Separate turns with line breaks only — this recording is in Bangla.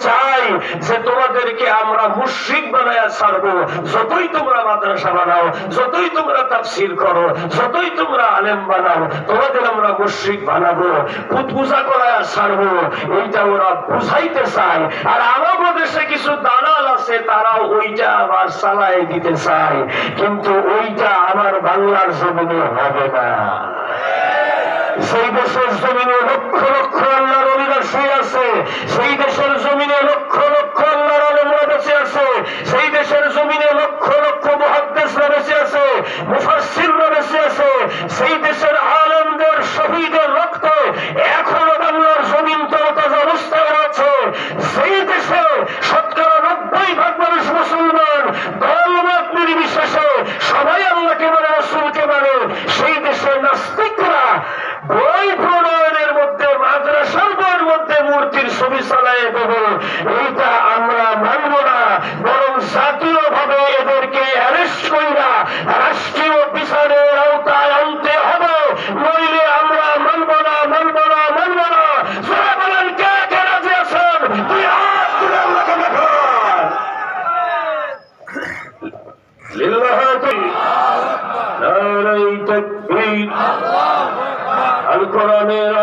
চাই যে তোমাদেরকে আমরা মুশরিক বানায়া ছাড়বো। যতই তোমরা মাদ্রাসা বানাও, যতই তোমরা তাফসীর করো, যতই তোমরা আলেম বানাও, তোমাদের আমরা মুশরিক বানাবো, পুত পূজা করায়া ছাড়বো, এইটা ওরা বুঝাইতে চায়। আর আমাদের দেশে কিছু দালাল আছে, তারা ওইটা আবার চালায় দিতে চায়, কিন্তু ওইটা আমার বাংলার জমিনে হবে না। সেই দেশের জমিনে লক্ষ লক্ষ আল্লাহর ওলিরা শুয়ে আছে, সেই দেশের জমিনে লক্ষ লক্ষ আল্লাহর আলেমরা বেঁচে আছে, সেই দেশের জমিনে লক্ষ লক্ষ মুহাদ্দিসরা বেঁচে আছে, মুফাসসিররা বেঁচে আছে, সেই দেশের আলেমদের শহীদের রক্তে এখনো বাংলার জমিন তরতাজা অবস্থায় আছে। সেই দেশে শতকরা 90% মানুষ মুসলমান, দলমত নির্বিশেষে সবাই আল্লাহকে মানে, রাসূলকে মানে। সেই দেশের নাস্তিকরা বই প্রণয়নের মধ্যে, মাদ্রাসার বইয়ের মধ্যে মূর্তির ছবি চালায় দেবে, এইটা আমরা মানব না। বরং জাতীয় ভাবে এদেরকে অ্যারেস্ট কইরা রাষ্ট্রীয় বিচারের আওতায় আনতে হবে, নইলে আমরা মানব না, মানব না, মানব না। যারা বলেন কে কে রাজি আছেন, তুই হাত তুলে আল্লাহকে দেখান। লিল্লাহি তাকবীর। আল কোরআনের